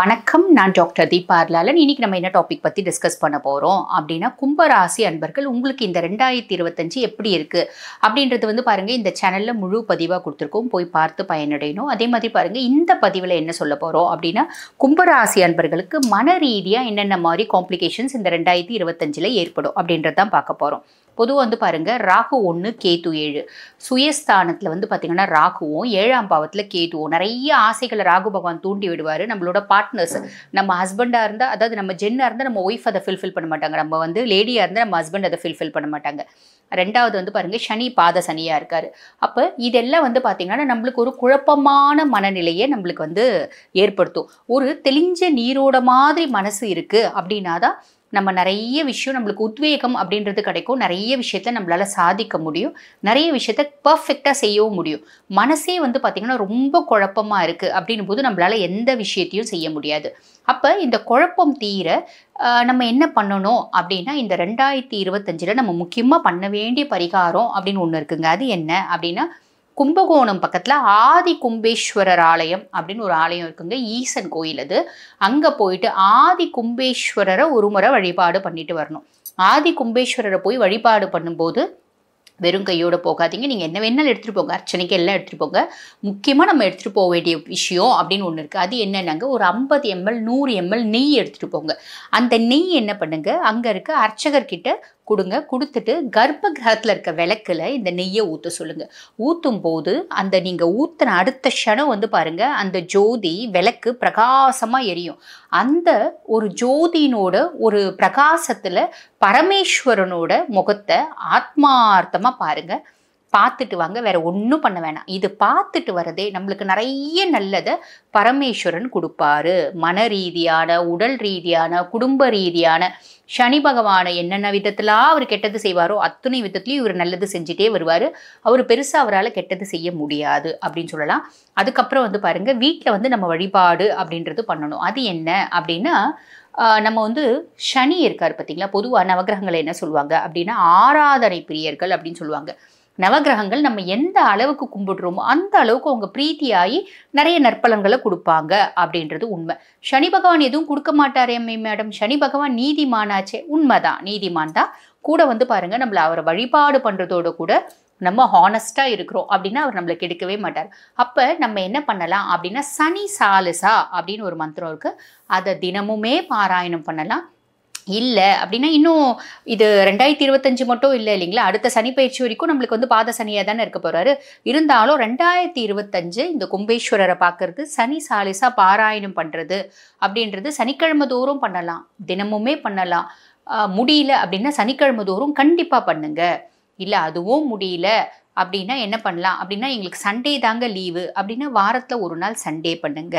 வணக்கம், நான் டாக்டர் தீபா அர்லாலன். இன்னைக்கு நம்ம என்ன டாபிக் பற்றி டிஸ்கஸ் பண்ண போகிறோம் அப்படின்னா, கும்பராசி அன்பர்கள் உங்களுக்கு இந்த 2025 எப்படி இருக்குது அப்படின்றது வந்து பாருங்கள், இந்த சேனலில் முழு பதிவாக கொடுத்துருக்கோம். போய் பார்த்து பயனடையணும். அதே மாதிரி பாருங்கள், இந்த பதிவில் என்ன சொல்ல போகிறோம் அப்படின்னா, கும்பராசி அன்பர்களுக்கு மன ரீதியாக என்னென்ன மாதிரி காம்ப்ளிகேஷன்ஸ் இந்த 2025 ஏற்படும் அப்படின்றதான் பார்க்க போகிறோம். பொதுவாக வந்து பாருங்கள், ராகு 1 கேது 7 சுயஸ்தானத்தில் வந்து பார்த்திங்கன்னா ராகுவும் 7ஆம் பாவத்தில் கேதுவும் நிறைய ஆசைகளை ராகு பகவான் தூண்டி விடுவார். நம்மளோட பார்ட்னர்ஸ், நம்ம ஹஸ்பண்டாக இருந்தால், அதாவது நம்ம ஜென்னாக இருந்தால் நம்ம ஒய்ஃப் அதை ஃபில்ஃபில் பண்ண மாட்டாங்க. நம்ம வந்து லேடியாக இருந்தால் நம்ம ஹஸ்பண்ட் அதை ஃபில்ஃபில் பண்ண மாட்டாங்க. ரெண்டாவது வந்து பாருங்கள், சனி பாத சனியாக இருக்கார். அப்போ இதெல்லாம் வந்து பார்த்திங்கன்னா நம்மளுக்கு ஒரு குழப்பமான மனநிலையை நம்மளுக்கு வந்து ஏற்படுத்தும். ஒரு தெளிஞ்ச நீரோட மாதிரி மனசு இருக்குது அப்படின்னா தான் நம்ம நிறைய விஷயம் நம்மளுக்கு உத்வேகம் அப்படின்றது கிடைக்கும். நிறைய விஷயத்த நம்மளால் சாதிக்க முடியும். நிறைய விஷயத்த பர்ஃபெக்டாக செய்யவும் முடியும். மனசே வந்து பார்த்திங்கன்னா ரொம்ப குழப்பமாக இருக்குது அப்படின்னும் போது நம்மளால் எந்த விஷயத்தையும் செய்ய முடியாது. அப்போ இந்த குழப்பம் தீர நம்ம என்ன பண்ணணும் அப்படின்னா, இந்த 2025 நம்ம முக்கியமாக பண்ண வேண்டிய பரிகாரம் அப்படின்னு ஒன்று இருக்குங்க. அது என்ன அப்படின்னா, கும்பகோணம் பக்கத்தில் ஆதி கும்பேஸ்வரர் ஆலயம் அப்படின்னு ஒரு ஆலயம் இருக்குங்க. ஈசன் கோயில் அது. அங்கே போயிட்டு ஆதி கும்பேஸ்வரரை ஒரு முறை வழிபாடு பண்ணிட்டு வரணும். ஆதி கும்பேஸ்வரரை போய் வழிபாடு பண்ணும்போது வெறும் கையோடு போகாதீங்க. நீங்கள் என்ன வேணாலும் எடுத்துகிட்டு போங்க, அர்ச்சனைக்கு எல்லாம் எடுத்துகிட்டு போங்க. முக்கியமாக நம்ம எடுத்துகிட்டு போக வேண்டிய விஷயம் அப்படின்னு ஒன்று இருக்குது. அது என்னென்னாங்க, ஒரு 50 ml 100 ml நெய் எடுத்துகிட்டு போங்க. அந்த நெய் என்ன பண்ணுங்க, அங்கே இருக்க அர்ச்சகர்கிட்ட கொடுங்க. கொடுத்துட்டு கர்ப்ப கிரகத்தில் இருக்க விளக்கில் இந்த நெய்யை ஊற்ற சொல்லுங்கள். ஊற்றும் போது அந்த நீங்கள் ஊற்றின அடுத்த க்ஷணம் வந்து பாருங்கள், அந்த ஜோதி விளக்கு பிரகாசமாக எரியும். அந்த ஒரு ஜோதியினோட ஒரு பிரகாசத்தில் பரமேஸ்வரனோட முகத்தை ஆத்மார்த்தமாக பாருங்கள். பார்த்துட்டு வாங்க, வேற ஒன்றும் பண்ண வேணாம். இது பார்த்துட்டு வரதே நம்மளுக்கு நிறைய நல்லதை பரமேஸ்வரன் கொடுப்பாரு. மன ரீதியான, உடல் ரீதியான, குடும்ப ரீதியான. சனி பகவானை என்னென்ன விதத்தில் அவர் கெட்டது செய்வாரோ அத்தனை விதத்துலையும் இவர் நல்லது செஞ்சுட்டே வருவார். அவர் பெருசாக அவரால் கெட்டது செய்ய முடியாது அப்படின்னு சொல்லலாம். அதுக்கப்புறம் வந்து பாருங்கள், வீட்டில் வந்து நம்ம வழிபாடு அப்படின்றது பண்ணணும். அது என்ன அப்படின்னா, நம்ம வந்து சனி இருக்கார் பார்த்தீங்களா. பொதுவாக நவகிரகங்களை என்ன சொல்லுவாங்க அப்படின்னா, ஆராதனை பிரியர்கள் அப்படின்னு சொல்லுவாங்க. நவகிரகங்கள் நம்ம எந்த அளவுக்கு கும்பிடுறோமோ அந்த அளவுக்கு அவங்க பிரீத்தியாகி நிறைய நற்பலன்களை கொடுப்பாங்க அப்படின்றது உண்மை. சனி பகவான் எதுவும் கொடுக்க மாட்டாரே மேடம், சனி பகவான் நீதிமானாச்சே. உண்மைதான், நீதிமான் தான். கூட வந்து பாருங்க, நம்மளை அவரை வழிபாடு பண்ணுறதோட கூட நம்ம ஹானஸ்டாக இருக்கிறோம் அப்படின்னா அவர் நம்மளை கெடுக்கவே மாட்டார். அப்போ நம்ம என்ன பண்ணலாம் அப்படின்னா, சனி சாலிசா அப்படின்னு ஒரு மந்திரம் இருக்குது. அதை தினமுமே பாராயணம் பண்ணலாம். இல்லை அப்படின்னா, இன்னும் இது 2025 மட்டும் இல்லை இல்லைங்களா, அடுத்த சனி பயிற்சி வரைக்கும் நம்மளுக்கு வந்து பாத சனியாக தானே இருக்க போகிறாரு. இருந்தாலும் 2025 இந்த கும்பேஸ்வரரை பார்க்கறது, சனி சாலிசா பாராயணம் பண்ணுறது அப்படின்றது சனிக்கிழமை தோறும் பண்ணலாம், தினமுமே பண்ணலாம். முடியல அப்படின்னா சனிக்கிழமை தோறும் கண்டிப்பாக பண்ணுங்க. இல்லை அதுவும் முடியல அப்படின்னா என்ன பண்ணலாம் அப்படின்னா, எங்களுக்கு சண்டே தாங்க லீவு அப்படின்னா வாரத்தில் ஒரு நாள் சண்டே பண்ணுங்க.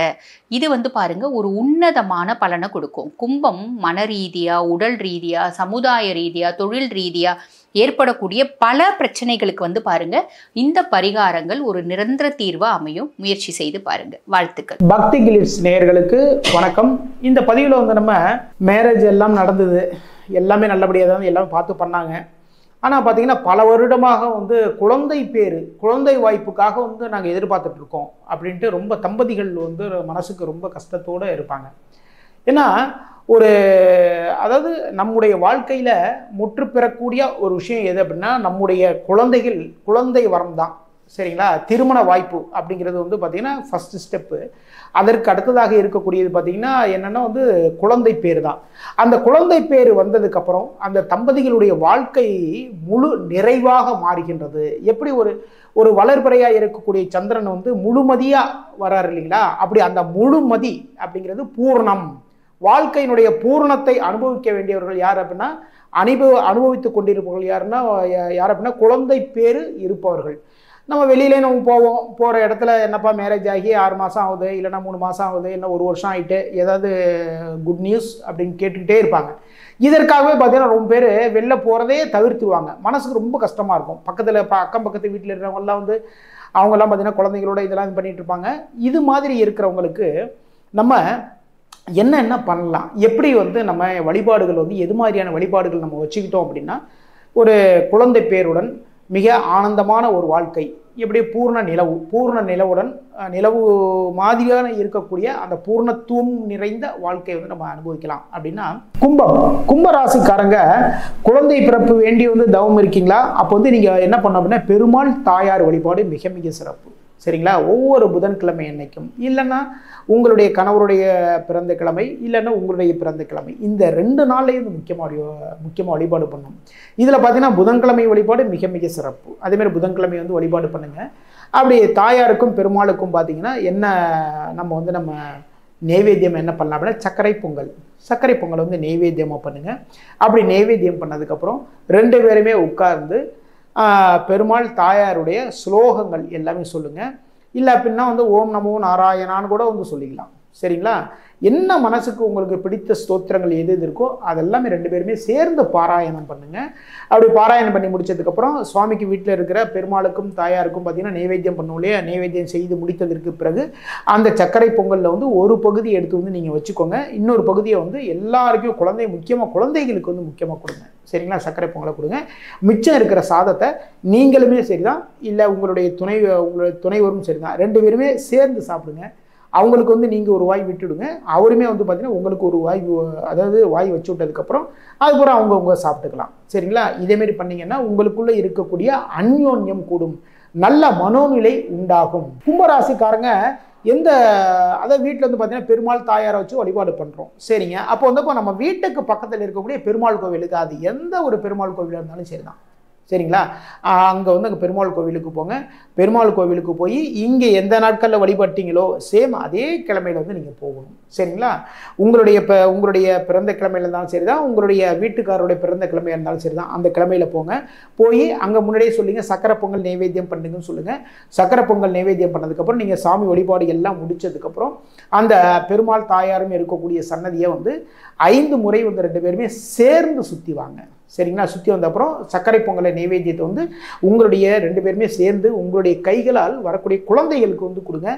இது வந்து பாருங்க ஒரு உன்னதமான பலனை கொடுக்கும். கும்பம் மன ரீதியாக, உடல் ரீதியாக, சமுதாய ரீதியாக, தொழில் ரீதியாக ஏற்படக்கூடிய பல பிரச்சனைகளுக்கு வந்து பாருங்க இந்த பரிகாரங்கள் ஒரு நிரந்தர தீர்வாக அமையும். முயற்சி செய்து பாருங்க. வாழ்த்துக்கள். பக்தி கிளிட்ஸ் நேயர்களுக்கு வணக்கம். இந்த பதிவில் வந்து நம்ம மேரேஜ் எல்லாம் நடந்தது, எல்லாமே நல்லபடியாக தான் எல்லாமே பார்த்து பண்ணாங்க. ஆனால் பார்த்தீங்கன்னா பல வருடமாக வந்து குழந்தை வாய்ப்புக்காக வந்து நாங்கள் எதிர்பார்த்துட்டு இருக்கோம் அப்படின்ட்டு ரொம்ப தம்பதிகள் வந்து மனசுக்கு ரொம்ப கஷ்டத்தோடு இருப்பாங்க. ஏன்னா அதாவது நம்முடைய வாழ்க்கையில் முற்று பெறக்கூடிய ஒரு விஷயம் எது அப்படின்னா, நம்முடைய குழந்தை வரம் தான். சரிங்களா. திருமண வாய்ப்பு அப்படிங்கிறது வந்து பார்த்திங்கன்னா ஃபஸ்ட்டு ஸ்டெப்பு. அதற்கு அடுத்ததாக இருக்கக்கூடியது பார்த்திங்கன்னா என்னென்னா வந்து குழந்தை பேர் தான். அந்த குழந்தை பேர் வந்ததுக்கப்புறம் அந்த தம்பதிகளுடைய வாழ்க்கை முழு நிறைவாக மாறுகின்றது. எப்படி ஒரு வளர்பிறையாக இருக்கக்கூடிய சந்திரன் வந்து முழுமதியாக வராரு இல்லைங்களா, அப்படி அந்த முழுமதி அப்படிங்கிறது பூர்ணம். வாழ்க்கையினுடைய பூரணத்தை அனுபவிக்க வேண்டியவர்கள் யார் அப்படின்னா, அனுபவித்து கொண்டிருப்பவர்கள் யார் அப்படின்னா குழந்தை பேர் இருப்பவர்கள். நம்ம வெளியிலே நம்ம போகிற இடத்துல என்னப்பா மேரேஜ் ஆகி 6 மாதம் ஆகுது, இல்லைனா 3 மாதம் ஆகுது, இல்லை 1 வருஷம் ஆகிட்டு ஏதாவது குட் நியூஸ் அப்படின்னு கேட்டுக்கிட்டே இருப்பாங்க. இதற்காகவே பார்த்தீங்கன்னா ரொம்ப பேர் வெளில போகிறதே தவிர்த்துருவாங்க. மனசுக்கு ரொம்ப கஷ்டமாக இருக்கும். அக்கம் பக்கத்து வீட்டில் இருக்கிறவங்கலாம் வந்து அவங்கெல்லாம் பார்த்தீங்கன்னா குழந்தைங்களோட இதெல்லாம் பண்ணிகிட்டு இருப்பாங்க. இது மாதிரி இருக்கிறவங்களுக்கு நம்ம என்ன பண்ணலாம், எப்படி வந்து நம்ம வழிபாடுகள் வந்து எது மாதிரியான வழிபாடுகள் நம்ம வச்சுக்கிட்டோம் அப்படின்னா, ஒரு குழந்தை பேருடன் மிக ஆனந்தமான ஒரு வாழ்க்கை, எப்படி பூர்ண நிலவுடன் நிலவு மாதிரியான இருக்கக்கூடிய அந்த பூர்ணத்துவம் நிறைந்த வாழ்க்கையை வந்து நம்ம அனுபவிக்கலாம். அப்படின்னா கும்ப ராசிக்காரங்க குழந்தை பிறப்பு வேண்டி வந்து தவம் இருக்கீங்களா? அப்போ வந்து நீங்கள் என்ன பண்ண அப்படின்னா பெருமாள் தாயார் வழிபாடு மிக மிக சிறப்பு. சரிங்களா? ஒவ்வொரு புதன்கிழமை அன்னைக்கும் இல்லைன்னா உங்களுடைய கணவருடைய பிறந்த கிழமை இல்லைன்னா உங்களுடைய பிறந்த கிழமை இந்த 2 நாள்லையும் முக்கியமாக வழிபாடு பண்ணணும். இதில் பார்த்தீங்கன்னா புதன்கிழமை வழிபாடு மிக மிக சிறப்பு. அதேமாதிரி புதன்கிழமை வந்து வழிபாடு பண்ணுங்கள். அப்படி தாயாருக்கும் பெருமாளுக்கும் பார்த்தீங்கன்னா என்ன நம்ம நெய்வேத்தியம் என்ன பண்ணலாம் அப்படின்னா சர்க்கரை பொங்கல் வந்து நெய்வேத்தியமாக பண்ணுங்கள். அப்படி நெய்வேத்தியம் பண்ணதுக்கப்புறம் 2 பேருமே உட்கார்ந்து பெருமாள் தாயாருடைய ஸ்லோகங்கள் எல்லாமே சொல்லுங்கள். இல்லை அப்படின்னா வந்து ஓம் நமோ நாராயணான்னு கூட வந்து சொல்லிக்கலாம். சரிங்களா? என்ன மனசுக்கு உங்களுக்கு பிடித்த ஸ்தோத்திரங்கள் எது இருக்கோ அதெல்லாமே 2 பேருமே சேர்ந்து பாராயணம் பண்ணுங்கள். அப்படி பாராயணம் பண்ணி முடிச்சதுக்கப்புறம் சுவாமிக்கு வீட்டில் இருக்கிற பெருமாளுக்கும் தாயாருக்கும் பார்த்தீங்கன்னா நெய்வேத்தியம் பண்ணுவோம். நெய்வேத்தியம் செய்து முடித்ததற்கு பிறகு அந்த சர்க்கரை பொங்கலில் வந்து ஒரு பகுதி எடுத்து வந்து நீங்கள் வச்சுக்கோங்க. இன்னொரு பகுதியை வந்து எல்லாருக்கும் முக்கியமாக குழந்தைகளுக்கு வந்து முக்கியமாக கொடுங்க. சரிங்களா? சர்க்கரை பொங்கலை கொடுங்க. மிச்சம் இருக்கிற சாதத்தை நீங்களுமே சரிதான் இல்லை உங்களுடைய துணைவரும் சரிதான் 2 பேருமே சேர்ந்து சாப்பிடுங்க. அவங்களுக்கு வந்து நீங்கள் ஒரு வாய் விட்டுடுங்க. அவருமே வந்து பார்த்தீங்கன்னா உங்களுக்கு ஒரு வாய் வச்சு விட்டதுக்கப்புறம் அதுக்கப்புறம் அவங்கவுங்க சாப்பிட்டுக்கலாம். சரிங்களா? இதேமாரி பண்ணிங்கன்னா உங்களுக்குள்ளே இருக்கக்கூடிய அந்யோன்யம் கூடும், நல்ல மனோநிலை உண்டாகும். கும்பராசிக்காரங்க அதாவது வீட்டில் வந்து பார்த்தீங்கன்னா பெருமாள் தாயாரை வச்சு வழிபாடு பண்ணுறோம். சரிங்க. அப்போ வந்து இப்போ நம்ம வீட்டுக்கு பக்கத்தில் இருக்கக்கூடிய பெருமாள் கோவிலுக்கு அது எந்த ஒரு பெருமாள் கோவிலாக இருந்தாலும் சரிதான். சரிங்களா? அங்கே பெருமாள் கோவிலுக்கு போங்க. பெருமாள் கோவிலுக்கு போய் இங்கே எந்த நாட்களில் வழிபட்டீங்களோ சேம் அதே கிழமையில் வந்து நீங்கள் போகணும். சரிங்களா? உங்களுடைய பிறந்த கிழமையில் இருந்தாலும் சரி தான், உங்களுடைய வீட்டுக்காரருடைய பிறந்த கிழமையாக இருந்தாலும் சரி தான், அந்த கிழமையில் போய் அங்கே முன்னாடியே சொல்லுங்கள் சக்கரை பொங்கல் நைவேத்தியம் பண்ணுங்கன்னு சொல்லுங்கள். சக்கரை பொங்கல் நைவேத்தியம் பண்ணதுக்கப்புறம் நீங்கள் சாமி வழிபாடு எல்லாம் முடிச்சதுக்கப்புறம் அந்த பெருமாள் தாயாரும் இருக்கக்கூடிய சன்னதியை வந்து 5 முறை வந்து 2 பேருமே சேர்ந்து சுற்றி வாங்க. சரிங்களா? சுற்றி வந்த அப்புறம் சர்க்கரை பொங்கலை நைவேத்தியத்தை வந்து உங்களுடைய 2 பேருமே சேர்ந்து உங்களுடைய கைகளால் வரக்கூடிய குழந்தைகளுக்கு வந்து கொடுங்க.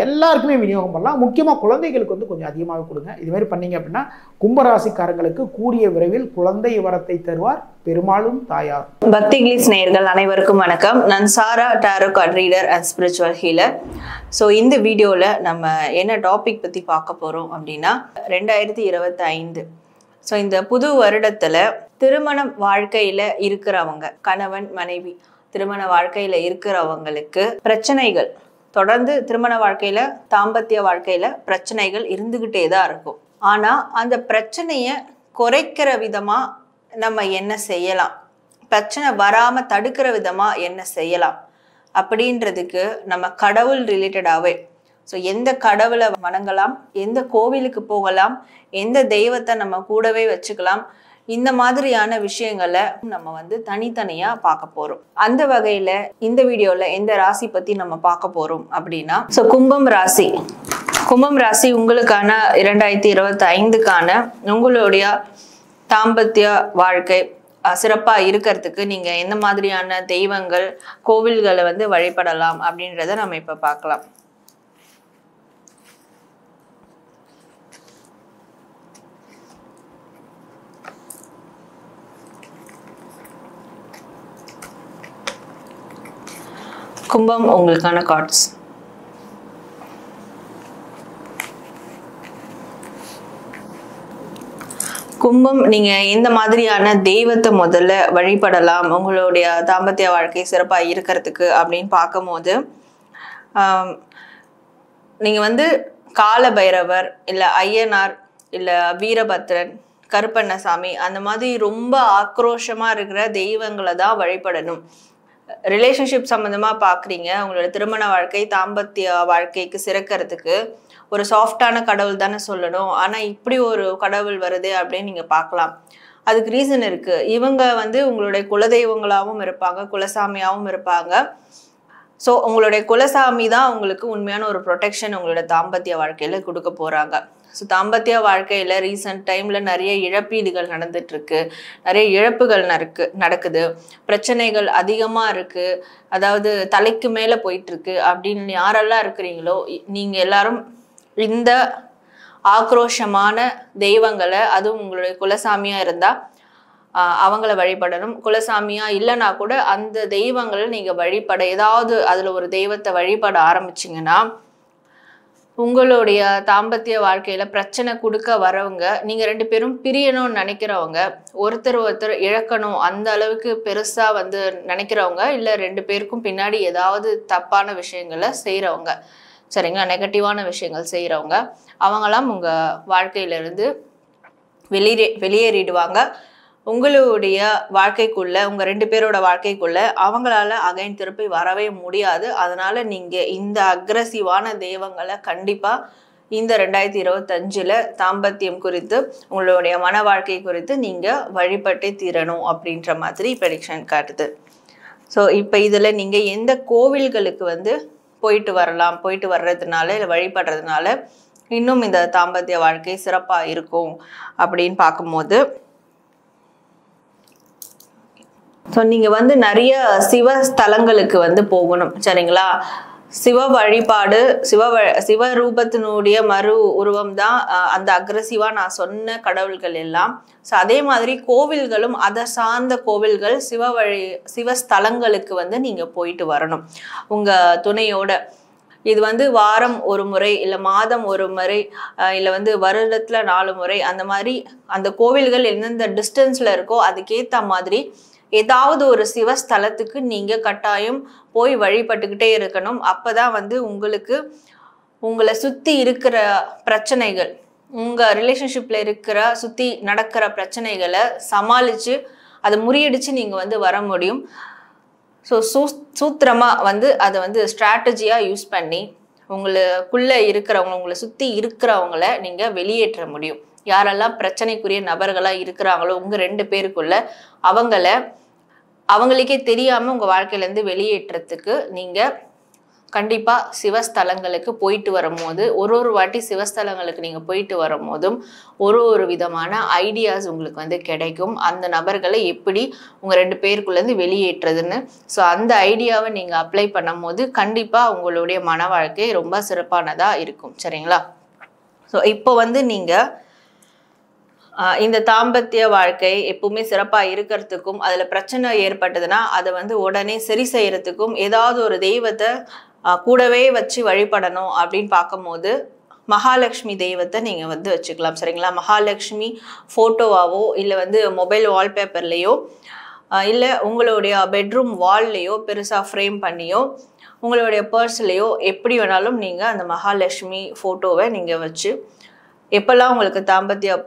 எல்லாருக்குமே விநியோகம் பண்ணலாம். முக்கியமாக குழந்தைகளுக்கு வந்து கொஞ்சம் அதிகமாக கொடுங்க. இதுமாதிரி பண்ணீங்க அப்படின்னா கும்பராசிக்காரங்களுக்கு கூடிய விரைவில் குழந்தை வரத்தை தருவார் பெருமாளும் தாயார். பக்தி கிளிஸ் நேயர்கள் அனைவருக்கும் வணக்கம். நான் Sara, tarot card reader and spiritual healer. So இந்த வீடியோவில் நம்ம என்ன டாபிக் பற்றி பார்க்க போகிறோம் அப்படின்னா 2025. ஸோ இந்த புது வருடத்தில் திருமண வாழ்க்கையில் இருக்கிறவங்க, கணவன் மனைவி திருமண வாழ்க்கையில் இருக்கிறவங்களுக்கு பிரச்சனைகள் தொடர்ந்து திருமண வாழ்க்கையில் தாம்பத்திய வாழ்க்கையில் பிரச்சனைகள் இருந்துக்கிட்டே தான் இருக்கும். ஆனால் அந்த பிரச்சனையை குறைக்கிற விதமாக நம்ம என்ன செய்யலாம், பிரச்சனை வராமல் தடுக்கிற விதமாக என்ன செய்யலாம் அப்படின்றதுக்கு நம்ம கடவுள் ரிலேட்டடாகவே ஸோ எந்த கடவுளை வணங்கலாம், எந்த கோவிலுக்கு போகலாம், எந்த தெய்வத்தை நம்ம கூடவே வச்சுக்கலாம், இந்த மாதிரியான விஷயங்களை நம்ம வந்து தனித்தனியாக பார்க்க போகிறோம். அந்த வகையில் இந்த வீடியோவில் எந்த ராசி பற்றி நம்ம பார்க்க போகிறோம் அப்படின்னா ஸோ கும்பம் ராசி உங்களுக்கான 2025க்கான உங்களுடைய தாம்பத்திய வாழ்க்கை சிறப்பாக இருக்கிறதுக்கு நீங்கள் எந்த மாதிரியான தெய்வங்கள் கோவில்களை வந்து வழிபடலாம் அப்படின்றத நம்ம இப்போ பார்க்கலாம். கும்பம் உங்களுக்கான கார்ட்ஸ். கும்பம், நீங்கள் எந்த மாதிரியான தெய்வத்தை முதல்ல வழிபடலாம் உங்களுடைய தாம்பத்திய வாழ்க்கை சிறப்பாக இருக்கிறதுக்கு அப்படின்னு பார்க்கும்போது நீங்கள் வந்து கால பைரவர் இல்லை ஐயனார் இல்லை வீரபத்ரன், கருப்பண்ணசாமி அந்த மாதிரி ரொம்ப ஆக்ரோஷமாக இருக்கிற தெய்வங்களை தான் வழிபடணும். ரிலேஷன்ஷிப் சம்மந்தமாக பார்க்குறீங்க, உங்களோட திருமண வாழ்க்கை தாம்பத்திய வாழ்க்கைக்கு சிறக்கிறதுக்கு ஒரு சாஃப்டான கடவுள் தானே சொல்லணும். ஆனால் இப்படி ஒரு கடவுள் வருது அப்படின்னு நீங்கள் பார்க்கலாம். அதுக்கு ரீசன் இருக்குது. இவங்க வந்து உங்களுடைய குலதெய்வங்களாகவும் இருப்பாங்க, குலசாமியாகவும் இருப்பாங்க. ஸோ உங்களுடைய குலசாமி தான் உங்களுக்கு உண்மையான ஒரு ப்ரொடெக்ஷன் உங்களோட தாம்பத்திய வாழ்க்கையில் கொடுக்க போகிறாங்க. ஸோ தாம்பத்திய வாழ்க்கையில் ரீசன்ட் டைமில் நிறைய இழப்பீடுகள் நடந்துட்டுருக்கு, நிறைய இழப்புகள் நடக்குது, பிரச்சனைகள் அதிகமாக இருக்குது, அதாவது தலைக்கு மேலே போயிட்டுருக்கு அப்படின்னு யாரெல்லாம் இருக்கிறீங்களோ நீங்கள் எல்லாரும் இந்த ஆக்ரோஷமான தெய்வங்களை, அதுவும் உங்களுடைய குலசாமியாக இருந்தால் அவங்கள வழிபடணும். குலசாமியா இல்லைன்னா கூட அந்த தெய்வங்களை நீங்கள் வழிபட, ஏதாவது அதில் ஒரு தெய்வத்தை வழிபட ஆரம்பிச்சிங்கன்னா உங்களுடைய தாம்பத்திய வாழ்க்கையில் பிரச்சனை கொடுக்க வரவங்க, நீங்கள் 2 பேரும் பிரியணும்னு நினைக்கிறவங்க, ஒருத்தர் இழக்கணும் அந்த அளவுக்கு பெருசாக நினைக்கிறவங்க, இல்லை 2 பேருக்கும் பின்னாடி ஏதாவது தப்பான விஷயங்களை செய்கிறவங்க, சரிங்களா, நெகட்டிவான விஷயங்கள் செய்கிறவங்க, அவங்களாம் உங்கள் வாழ்க்கையிலிருந்து வெளியேறிடுவாங்க. உங்களுடைய வாழ்க்கைக்குள்ள, உங்கள் 2 பேரோட வாழ்க்கைக்குள்ள அவங்களால அகைன் திருப்பி வரவே முடியாது. அதனால நீங்கள் இந்த அக்ரஸிவான தெய்வங்களை கண்டிப்பாக இந்த 2025 தாம்பத்தியம் குறித்து, உங்களுடைய மன வாழ்க்கை குறித்து நீங்கள் வழிபட்டே தீரணும் அப்படின்ற மாதிரி ப்ரெடிக்ஷன் காட்டுது. ஸோ இப்போ இதில் நீங்கள் எந்த கோவில்களுக்கு போயிட்டு வரலாம், போயிட்டு வர்றதுனால இல்லை வழிபடுறதுனால இன்னும் இந்த தாம்பத்திய வாழ்க்கை சிறப்பாக இருக்கும் அப்படின்னு பார்க்கும்போது, ஸோ நீங்கள் நிறைய சிவஸ்தலங்களுக்கு போகணும், சரிங்களா. சிவ வழிபாடு, சிவரூபத்தினுடைய மறு உருவம் தான் அந்த அக்ரஸிவாக நான் சொன்ன கடவுள்கள் எல்லாம். ஸோ அதே மாதிரி கோவில்களும், அதை சார்ந்த கோவில்கள், சிவஸ்தலங்களுக்கு நீங்கள் போயிட்டு வரணும் உங்கள் துணையோட. இது வாரம் ஒரு முறை, இல்லை மாதம் ஒரு முறை, இல்லை வருடத்தில் 4 முறை, அந்த மாதிரி அந்த கோவில்கள் எந்தெந்த டிஸ்டன்ஸில் இருக்கோ அதுக்கேற்ற மாதிரி ஏதாவது ஒரு சிவஸ்தலத்துக்கு நீங்கள் கட்டாயம் போய் வழிபட்டுக்கிட்டே இருக்கணும். அப்போ தான் உங்களுக்கு உங்களை சுற்றி இருக்கிற பிரச்சனைகள், உங்கள் ரிலேஷன்ஷிப்பில் இருக்கிற சுற்றி நடக்கிற பிரச்சனைகளை சமாளித்து அதை முறியடித்து நீங்கள் வர முடியும். ஸோ சூத்திரமாக அதை ஸ்ட்ராட்டஜியாக யூஸ் பண்ணி உங்களுக்குள்ளே இருக்கிறவங்க, உங்களை சுற்றி இருக்கிறவங்கள நீங்கள் வெளியேற்ற முடியும். யாரெல்லாம் பிரச்சனைக்குரிய நபர்களாக இருக்கிறாங்களோ உங்கள் 2 பேருக்குள்ள அவங்களுக்கே தெரியாமல் உங்கள் வாழ்க்கையிலேருந்து வெளியேற்றத்துக்கு நீங்கள் கண்டிப்பாக சிவஸ்தலங்களுக்கு போயிட்டு வரும்போது, ஒரு வாட்டி சிவஸ்தலங்களுக்கு நீங்கள் போயிட்டு வரும்போதும் ஒரு விதமான ஐடியாஸ் உங்களுக்கு கிடைக்கும். அந்த நபர்களை எப்படி உங்கள் 2 பேருக்குள்ளேருந்து வெளியேற்றுறதுன்னு. ஸோ அந்த ஐடியாவை நீங்கள் அப்ளை பண்ணும் போது கண்டிப்பாக உங்களுடைய மன வாழ்க்கை ரொம்ப சிறப்பானதாக இருக்கும், சரிங்களா. ஸோ இப்போ நீங்கள் இந்த தாம்பத்திய வாழ்க்கை எப்பவுமே சிறப்பாக இருக்கிறதுக்கும், அதில் பிரச்சனை ஏற்பட்டதுன்னா அதை உடனே சரி செய்யறதுக்கும் ஏதாவது ஒரு தெய்வத்தை கூடவே வச்சு வழிபடணும் அப்படின்னு பார்க்கும்போது மகாலட்சுமி தெய்வத்தை நீங்கள் வச்சுக்கலாம், சரிங்களா. மகாலட்சுமி ஃபோட்டோவாவோ இல்லை மொபைல் வால்பேப்பர்லேயோ இல்லை உங்களுடைய பெட்ரூம் வால்லையோ பெருசாக ஃப்ரேம் பண்ணியோ உங்களுடைய பர்ஸ்லேயோ எப்படி வேணாலும் நீங்கள் அந்த மகாலட்சுமி ஃபோட்டோவை நீங்கள் வச்சு எப்போல்லாம் உங்களுக்கு தாம்பத்திய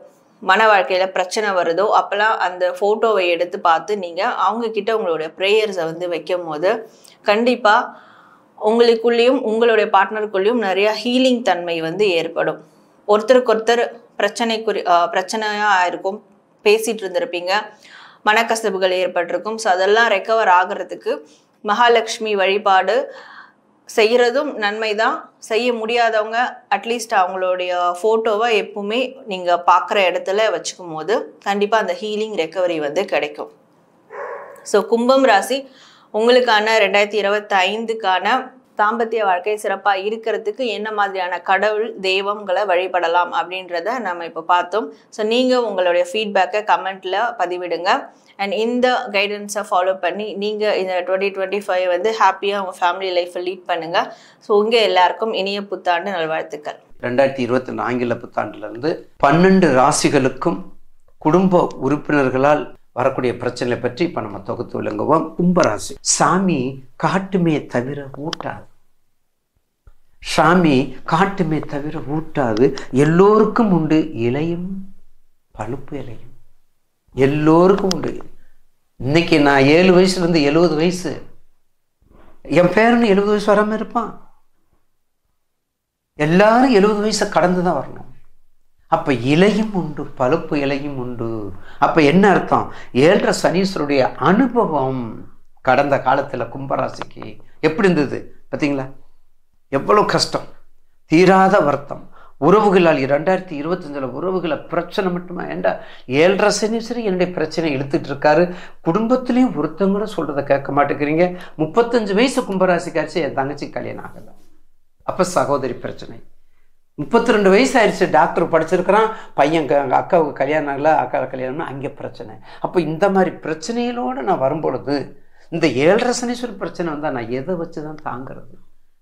மன வாழ்க்கையில் பிரச்சனை வருதோ அப்போல்லாம் அந்த ஃபோட்டோவை எடுத்து பார்த்து நீங்கள் அவங்கக்கிட்ட உங்களுடைய ப்ரேயர்ஸை வைக்கும் போது கண்டிப்பாக உங்களுக்குள்ளேயும் உங்களுடைய பார்ட்னருக்குள்ளேயும் நிறையா ஹீலிங் தன்மை ஏற்படும். ஒருத்தருக்கொருத்தர் பிரச்சனையாக இருக்கும், பேசிகிட்டு இருந்திருப்பீங்க, மனக்கசப்புகள் ஏற்பட்டிருக்கும். ஸோ அதெல்லாம் ரெக்கவர் ஆகிறதுக்கு மகாலட்சுமி வழிபாடு செய்கிறதும் நன்மை தான். செய்ய முடியாதவங்க அட்லீஸ்ட் அவங்களுடைய ஃபோட்டோவை எப்பவுமே நீங்கள் பார்க்குற இடத்துல வச்சுக்கும் போது கண்டிப்பாக அந்த ஹீலிங் ரெக்கவரி கிடைக்கும். ஸோ கும்பம் ராசி உங்களுக்கான 2025க்கான தாம்பத்திய வாழ்க்கை சிறப்பாக இருக்கிறதுக்கு என்ன மாதிரியான கடவுள் தெய்வங்களை வழிபடலாம் அப்படின்றத நம்ம இப்போ பார்த்தோம். ஸோ நீங்கள் உங்களுடைய ஃபீட்பேக்கை கமெண்ட்டில் பதிவிடுங்க. அண்ட் இந்த கைடன்ஸை ஃபாலோ பண்ணி நீங்கள் இந்த 2025 ஹாப்பியாக உங்கள் ஃபேமிலி லைஃப்பை லீட் பண்ணுங்கள். ஸோ உங்கள் எல்லாருக்கும் இனிய புத்தாண்டு நல்வாழ்த்துக்கள். 2024 ஆங்கில புத்தாண்டுலேருந்து 12 ராசிகளுக்கும் குடும்ப உறுப்பினர்களால் வரக்கூடிய பிரச்சனை பற்றி இப்போ நம்ம தொகுத்து விளங்குவோம். கும்பராசி, சாமி காட்டுமே தவிர ஊட்டாது. சாமி காட்டுமே தவிர ஊட்டாது. எல்லோருக்கும் உண்டு இலையும் பழுப்பு இலையும், எல்லோருக்கும் உண்டு. இன்னைக்கு நான் 7 வயசுலேருந்து 70 வயசு, என் பேரன் 70 வயசு வராமல் இருப்பான். எல்லாரும் 70 வயசை கடந்து தான் வரணும். அப்போ இலையும் உண்டு, பழுப்பு இலையும் உண்டு. அப்போ என்ன அர்த்தம்? 7.5 சனீஸ்வருடைய அனுபவம் கடந்த காலத்தில் கும்பராசிக்கு எப்படி இருந்தது பார்த்தீங்களா? எவ்வளோ கஷ்டம், தீராத வருத்தம், உறவுகளால் 2025 உறவுகளை பிரச்சனை மட்டுமா? ஏண்டா 7.5 சனீஸ்வரர் என்னுடைய பிரச்சனை இழுத்துட்டு இருக்காரு. குடும்பத்திலையும் ஒருத்தங்க கூட சொல்றதை கேட்க மாட்டேங்கிறீங்க. 35 வயசு கும்பராசிக்காச்சு என் தங்கச்சி கல்யாணம் ஆகலை, அப்போ சகோதரி பிரச்சனை. 32 வயசு ஆயிடுச்சு, டாக்டர் படிச்சிருக்கிறான், பையன் எங்கள் அக்காவுக்கு கல்யாணம் இல்லை, அக்காவுக்கு கல்யாணம்னா அங்கே பிரச்சனை. அப்போ இந்த மாதிரி பிரச்சனைகளோடு நான் வரும்பொழுது இந்த 7.5 சனீஸ்வரர் பிரச்சனை வந்தால் நான் எதை வச்சு தான் தாங்கிறது?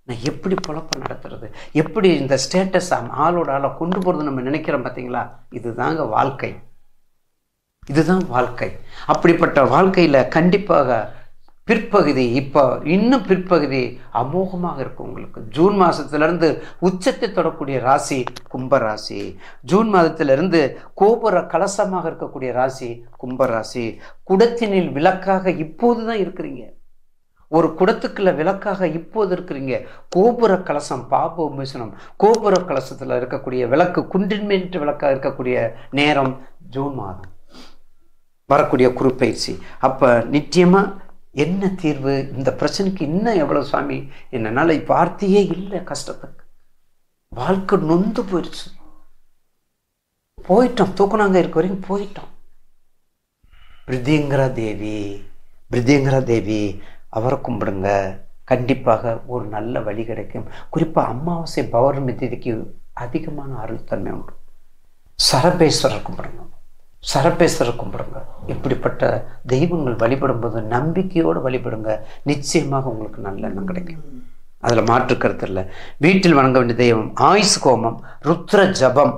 நான் எப்படி பொழப்ப நடத்துறது? எப்படி இந்த ஸ்டேட்டஸ் ஆளோட ஆளை கொண்டு போகிறது நம்ம நினைக்கிறோம் பார்த்தீங்களா? இதுதாங்க வாழ்க்கை, இதுதான் வாழ்க்கை. அப்படிப்பட்ட வாழ்க்கையில் கண்டிப்பாக பிற்பகுதி, இப்போ இன்னும் பிற்பகுதி அமோகமாக இருக்கும் உங்களுக்கு. ஜூன் மாதத்திலிருந்து உச்சத்தை தொடக்கூடிய ராசி கும்பராசி. ஜூன் மாதத்திலிருந்து கோபுர கலசமாக இருக்கக்கூடிய ராசி கும்பராசி. குடத்தினில் விளக்காக இப்போது தான் இருக்கிறீங்க. ஒரு குடத்துக்குள்ள விளக்காக இப்போது இருக்கிறீங்க. கோபுர கலசம் பாப மிசனம், கோபுர கலசத்தில் இருக்கக்கூடிய விளக்கு குன்றின்மேற்று விளக்காக இருக்கக்கூடிய நேரம் ஜூன் மாதம் வரக்கூடிய குருப்பெயர்ச்சி. அப்போ நிச்சயமாக என்ன தீர்வு? இந்த பிரச்சனைக்கு இன்னும் எவ்வளோ சுவாமி, என்னால் வார்த்தையே இல்லை, கஷ்டத்துக்கு வாழ்க்கை நொந்து போயிடுச்சு, போயிட்டோம், தூக்குனாங்க இருக்க வரைக்கும் போயிட்டோம். பிரிதிங்கரா தேவி, பிரிதிங்கரா தேவி அவரை கும்பிடுங்க, கண்டிப்பாக ஒரு நல்ல வழி கிடைக்கும். குறிப்பாக அமாவாசை பௌர்ணமி தேதிக்கு அதிகமான அருள் தன்மை உண்டு. சரபேஸ்வரர் கும்பிடுங்க, சரபேஸ்வரர் கும்பிடுங்க. இப்படிப்பட்ட தெய்வங்கள் வழிபடும்போது நம்பிக்கையோடு வழிபடுங்க, நிச்சயமாக உங்களுக்கு நல்ல எண்ணம் கிடைக்கும், அதில் மாற்று கருத்து இல்லை. வீட்டில் வணங்க வேண்டிய தெய்வம் ஆயுஷ் கோமம், ருத்ர ஜபம்,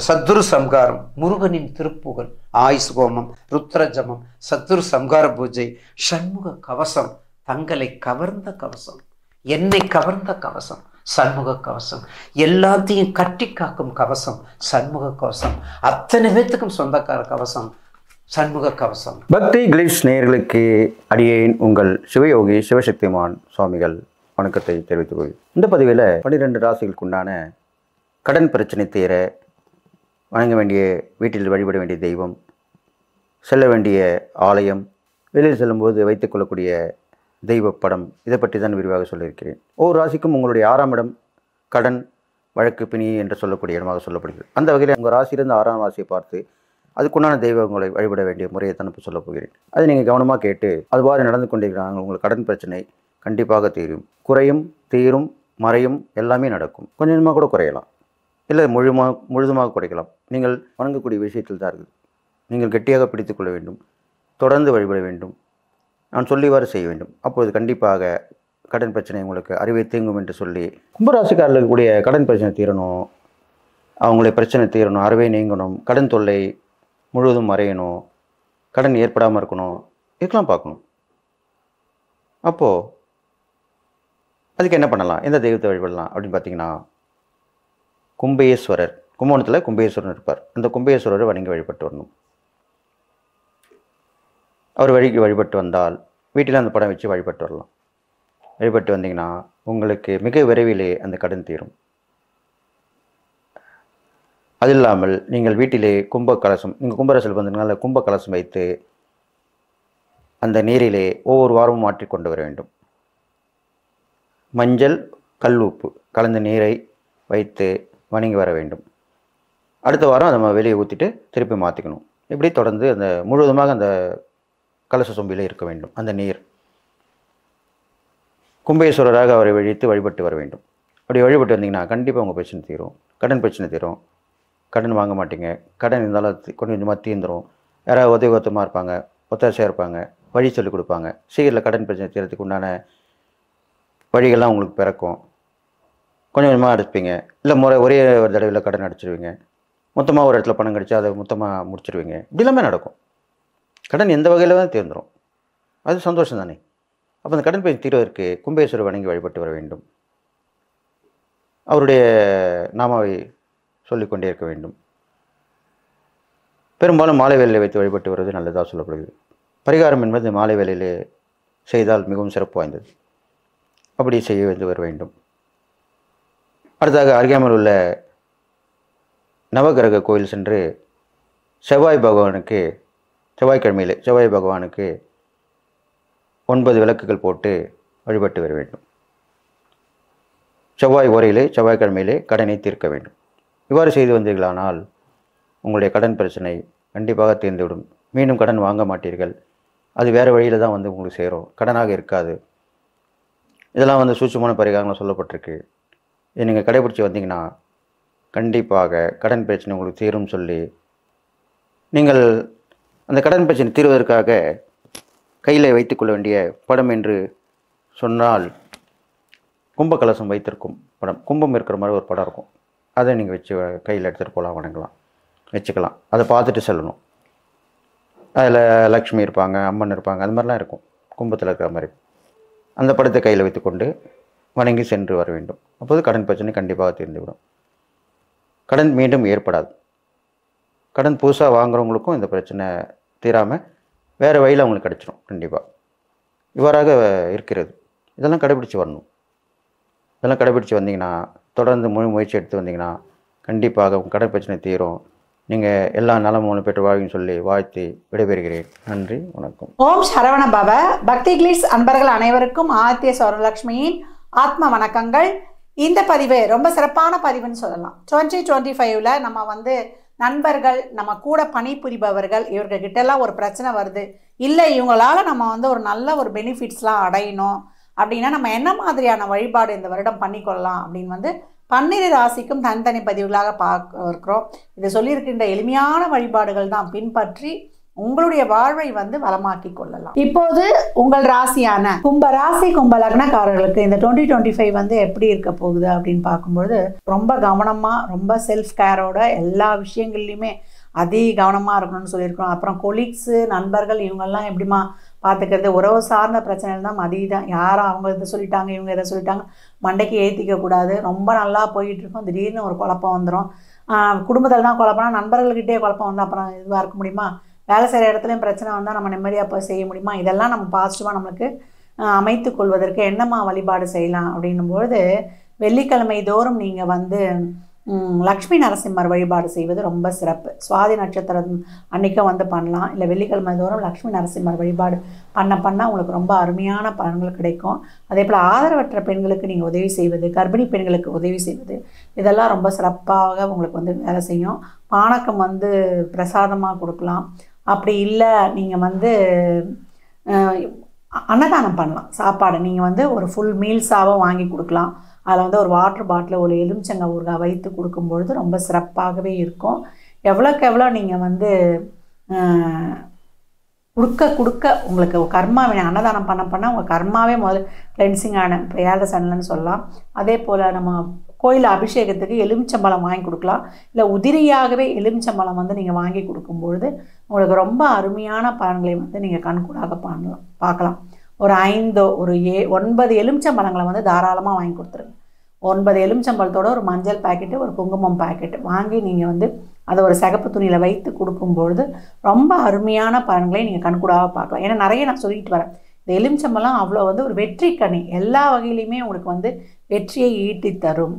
சத்துரு சம்காரம், முருகனின் திருப்புகழ், ஆயுஷ் கோமம், ருத்ர ஜபம், சத்துரு சம்கார பூஜை, சண்முக கவசம், தங்களை கவர்ந்த கவசம், என்னை கவர்ந்த கவசம், சண்முக கவசம், எல்லாத்தையும் கட்டி காக்கும் கவசம் சண்முக கவசம், அத்தனை பேத்துக்கும் சொந்தக்கார கவசம் சண்முக கவசம். பக்தி கிளிப்ஸ் நேயர்களுக்கு அடியேன் உங்கள் சிவயோகி சிவசக்திமான் சுவாமிகள் வணக்கத்தை தெரிவித்துக் கொள். இந்த பதிவில் 12 ராசிகளுக்குண்டான கடன் பிரச்சனை தீர வணங்க வேண்டிய, வீட்டில் வழிபட வேண்டிய தெய்வம், செல்ல வேண்டிய ஆலயம், வெளியில் செல்லும்போது வைத்துக்கொள்ளக்கூடிய தெய்வ படம், இதை பற்றி தான் விரிவாக சொல்லியிருக்கிறேன். ஒவ்வொரு ராசிக்கும் உங்களுடைய 6ஆம் இடம் கடன் வழக்கு பிணி என்று சொல்லக்கூடிய இடமாக சொல்லப்படுகிறது. அந்த வகையில் உங்கள் ராசியிலிருந்து 6ஆம் ராசியை பார்த்து அதுக்குண்டான தெய்வங்களை வழிபட வேண்டிய முறையை தான் இப்போ சொல்ல போகிறேன். அதை நீங்கள் கவனமாக கேட்டு அதுவாறு நடந்து கொண்டிருக்கிறாங்க. உங்களுக்கு கடன் பிரச்சனை கண்டிப்பாக தீரும், குறையும், தீரும், மறையும், எல்லாமே நடக்கும். கொஞ்சம் கொஞ்சமாக கூட குறையலாம், இல்லை முழுதுமாக குறைக்கலாம். நீங்கள் வணங்கக்கூடிய விஷயத்தில் தான் இருக்குது. நீங்கள் கெட்டியாக பிடித்துக்கொள்ள வேண்டும், தொடர்ந்து வழிபட வேண்டும், நான் சொல்லிவாறு செய்ய வேண்டும். அப்போது கண்டிப்பாக கடன் பிரச்சனை உங்களுக்கு அறிவை தீங்கும் என்று சொல்லி, கும்பராசிக்காரர்களுக்கு கூடிய கடன் பிரச்சனை தீரணும், அவங்களுடைய பிரச்சனை தீரணும், அறவே நீங்கணும், கடன் தொல்லை முழுவதும் மறையணும், கடன் ஏற்படாமல் இருக்கணும், இதுக்கெல்லாம் பார்க்கணும். அப்போது அதுக்கு என்ன பண்ணலாம், எந்த தெய்வத்தை வழிபடலாம் அப்படின்னு பார்த்தீங்கன்னா, கும்பேஸ்வரர், கும்பகோணத்தில் கும்பேஸ்வரன் இருப்பார். அந்த கும்பேஸ்வரரை வணங்கி வழிபட்டு வரணும். அவர் வழிக்கு வழிபட்டு வந்தால் வீட்டில் அந்த படம் வச்சு வழிபட்டு வரலாம். வழிபட்டு வந்தீங்கன்னா உங்களுக்கு மிக விரைவிலே அந்த கடன் தீரும். அது இல்லாமல் நீங்கள் வீட்டிலே கும்ப கலசம், நீங்கள் கும்பராசியில் வந்தீங்கனால கும்ப கலசம் வைத்து அந்த நீரிலே ஒவ்வொரு வாரமும் மாற்றி கொண்டு வர வேண்டும். மஞ்சள் கல் உப்பு கலந்த நீரை வைத்து வணங்கி வர வேண்டும். அடுத்த வாரம் அதை நம்ம வெளியே ஊற்றிட்டு திருப்பி மாற்றிக்கணும். இப்படி தொடர்ந்து அந்த முழுவதுமாக அந்த கலச சொம்பியில் இருக்க வேண்டும் அந்த நீர். கும்பேஸ்வரராக அவரை வழிபட்டு வர வேண்டும். அப்படி வழிபட்டு வந்தீங்கன்னா கண்டிப்பாக உங்கள் பிரச்சனை தீரும், கடன் பிரச்சனை தீரும். கடன் வாங்க மாட்டீங்க, கடன் இருந்தாலும் கொஞ்சம் கொஞ்சமாக தீர்ந்துடும். யாராவது உதவிகத்தமாக இருப்பாங்க, ஒத்தாசையாக இருப்பாங்க, வழி சொல்லிக் கொடுப்பாங்க. சீக்கிரத்தில் கடன் பிரச்சனை தீர்றதுக்கு உண்டான வழிகள்லாம் உங்களுக்கு பிறக்கும். கொஞ்சம் கொஞ்சமாக அடைப்பீங்க, இல்லை ஒரே ஒரு தடவையில் கடன் அடைச்சிடுவீங்க. மொத்தமாக ஒரு இடத்துல பணம் கிடச்சி அதை மொத்தமாக முடிச்சிடுவீங்க. இப்படி எல்லாமே நடக்கும். கடன் எந்த வகையில் தான் தீர்ந்துடும், அது சந்தோஷம் தானே. அப்போ அந்த கடன் பிரச்சனை தீர்வதற்கு கும்பேஸ்வரர் வணங்கி வழிபட்டு வர வேண்டும். அவருடைய நாமாவை சொல்லிக்கொண்டே இருக்க வேண்டும். பெரும்பாலும் மாலை வேலையில் வைத்து வழிபட்டு வருவது நல்லதாக சொல்லப்படுகிறது. பரிகாரம் என்பது மாலை வேலையிலே செய்தால் மிகவும் சிறப்பு வாய்ந்தது. அப்படி செய்ய வர வேண்டும். அடுத்ததாக அருகாமையில் உள்ள நவகிரக கோயில் சென்று செவ்வாய்க்கிழமையிலே செவ்வாய் பகவானுக்கு 9 விளக்குகள் போட்டு வழிபட்டு வர வேண்டும். செவ்வாய் ஓரையிலே செவ்வாய்க்கிழமையிலே கடனை தீர்க்க வேண்டும். இவ்வாறு செய்து வந்தீர்களானால் உங்களுடைய கடன் பிரச்சனை கண்டிப்பாக தீர்ந்துவிடும். மீண்டும் கடன் வாங்க மாட்டீர்கள். அது வேறு வழியில் தான் உங்களுக்கு சேரும், கடனாக இருக்காது. இதெல்லாம் சூட்சமான பரிகாரங்கள் சொல்லப்பட்டிருக்கு. இதை நீங்கள் கடைபிடிச்சி வந்தீங்கன்னா கண்டிப்பாக கடன் பிரச்சனை உங்களுக்கு தீரும் சொல்லி, நீங்கள் அந்த கடன் பிரச்சனை தீர்வதற்காக கையில் வைத்துக்கொள்ள வேண்டிய படம் என்று சொன்னால் கும்ப கலசம் வைத்திருக்கும் படம், கும்பம் இருக்கிற மாதிரி ஒரு படம் இருக்கும். அதை நீங்கள் வச்சு கையில் எடுத்துகிட்டு போகலாம், வணங்கலாம், வச்சுக்கலாம். அதை பார்த்துட்டு செல்லணும். அதில் லக்ஷ்மி இருப்பாங்க, அம்மன் இருப்பாங்க, அது மாதிரிலாம் இருக்கும் கும்பத்தில் இருக்கிற மாதிரி. அந்த படத்தை கையில் வைத்துக்கொண்டு வணங்கி சென்று வர வேண்டும். அப்போது கடன் பிரச்சனை கண்டிப்பாக தீர்ந்துவிடும். கடன் மீண்டும் ஏற்படாது. கடன் புதுசாக வாங்குறவங்களுக்கும் இந்த பிரச்சனை தீராமல் வேறு வழியில் அவங்களுக்கு கிடச்சிடும் கண்டிப்பாக. இவ்வாறாக இருக்கிறது. இதெல்லாம் கடைபிடிச்சி வரணும். இதெல்லாம் கடைபிடிச்சி வந்தீங்கன்னா, தொடர்ந்து முழு முயற்சி எடுத்து வந்தீங்கன்னா கண்டிப்பாக உங்கள் கடன் பிரச்சனை தீரும். நீங்கள் எல்லா நலமும் பெற்று வாழ்வின்னு சொல்லி வாழ்த்தி விடைபெறுகிறேன். நன்றி, வணக்கம். ஓம் சரவண பவ. பக்தி கிளிட்ஸ் அன்பர்கள் அனைவருக்கும் ஆதித்ய சௌரலட்சுமியின் ஆத்ம வணக்கங்கள். இந்த பதிவு ரொம்ப சிறப்பான பதிவுன்னு சொல்லலாம். 2025ல் நம்ம நண்பர்கள், நம்ம கூட பணிபுரிபவர்கள், இவர்கிட்டலாம் ஒரு பிரச்சனை வருது, இல்லை இவங்களால் நம்ம ஒரு நல்ல ஒரு பெனிஃபிட்ஸ்லாம் அடையணும் அப்படின்னா நம்ம என்ன மாதிரியான வழிபாடு இந்த வருடம் பண்ணிக்கொள்ளலாம் அப்படின்னு 12 ராசிக்கும் தனித்தனி பதிவுகளாக பார்க்க இருக்கிறோம். இதை சொல்லியிருக்கின்ற எளிமையான வழிபாடுகள் தான் பின்பற்றி உங்களுடைய வாழ்வை வளமாக்கி கொள்ளலாம். இப்போது உங்கள் ராசியான கும்ப ராசி, கும்ப லக்னக்காரர்களுக்கு இந்த 2025 எப்படி இருக்க போகுது அப்படின்னு பார்க்கும்பொழுது ரொம்ப கவனமாக, ரொம்ப செல்ஃப் கேரோட எல்லா விஷயங்கள்லையுமே அதிக கவனமாக இருக்கணும்னு சொல்லியிருக்கிறோம். அப்புறம் கொலீக்ஸு, நண்பர்கள், இவங்கெல்லாம் எப்படிமா பார்த்துக்கிறது, உறவு சார்ந்த பிரச்சனைகள் தான் அதிகம். யாரும் அவங்க இதை சொல்லிட்டாங்க, இவங்க இதை சொல்லிட்டாங்க, மண்டைக்கு ஏற்றிக்கக்கூடாது. ரொம்ப நல்லா போயிட்டுருக்கோம், திடீர்னு ஒரு குழப்பம் வந்துடும். குடும்பத்தில் தான் குழப்பம்னா நண்பர்கள்கிட்டே குழப்பம் வந்து அப்புறம் இதுவாக இருக்க முடியுமா? வேலை செய்கிற இடத்துலையும் பிரச்சனை வந்தால் நம்ம நிம்மதியாக போய் செய்ய முடியுமா? இதெல்லாம் நம்ம பாசிட்டிவாக நம்மளுக்கு அமைத்து கொள்வதற்கு என்னம்மா வழிபாடு செய்யலாம் அப்படின்னும்பொழுது, வெள்ளிக்கிழமை தோறும் நீங்கள் லக்ஷ்மி நரசிம்மர் வழிபாடு செய்வது ரொம்ப சிறப்பு. சுவாதி நட்சத்திரம் அன்றைக்கும் பண்ணலாம். இல்லை வெள்ளிக்கிழமை தோறும் லக்ஷ்மி நரசிம்மர் வழிபாடு பண்ண உங்களுக்கு ரொம்ப அருமையான பலன்கள் கிடைக்கும். அதே போல் ஆதரவற்ற பெண்களுக்கு நீங்கள் உதவி செய்வது, கர்ப்பிணி பெண்களுக்கு உதவி செய்வது, இதெல்லாம் ரொம்ப சிறப்பாக உங்களுக்கு வேலை செய்யும். பானக்கம் பிரசாதமாக கொடுக்கலாம். அப்படி இல்லை நீங்கள் அன்னதானம் பண்ணலாம். சாப்பாடு நீங்கள் ஒரு ஃபுல் மீல்ஸாகவும் வாங்கி கொடுக்கலாம். அதில் ஒரு வாட்டர் பாட்டில், ஒரு எலுமிச்சங்க ஊறுகாய் வைத்து கொடுக்கும்பொழுது ரொம்ப சிறப்பாகவே இருக்கும். எவ்வளோக்கு எவ்வளோ நீங்கள் கொடுக்க உங்களுக்கு கர்மா அன்னதானம் பண்ண உங்கள் கர்மாவே முதல்ல கிளென்சிங் ஆன பிரயாத சன்னல்னு சொல்லலாம். அதே போல் நம்ம கோயில் அபிஷேகத்துக்கு எலுமிச்சம்பழம் வாங்கி கொடுக்கலாம். இல்லை உதிரியாகவே எலுமிச்சம்பழம் நீங்கள் வாங்கி கொடுக்கும்பொழுது உங்களுக்கு ரொம்ப அருமையான பலன்களை நீங்கள் கண்கூடாக பார்க்கலாம். ஒரு 5 ஒரு 9 எலுமிச்சம்பழங்களை தாராளமாக வாங்கி கொடுத்துருங்க. 9 எலுமிச்சம்பழத்தோட ஒரு மஞ்சள் பாக்கெட்டு, ஒரு குங்குமம் பாக்கெட்டு வாங்கி நீங்கள் அதை ஒரு சிகப்பு துணியில் வைத்து கொடுக்கும்பொழுது ரொம்ப அருமையான பலன்களை நீங்கள் கண்கூடாக பார்க்கலாம். ஏன்னா நிறைய நான் சொல்லிட்டு வரேன், இந்த எலுமிச்சம்பழம் அவ்வளோ ஒரு வெற்றி கனி, எல்லா வகையிலையுமே உங்களுக்கு வெற்றியை ஈட்டி தரும்.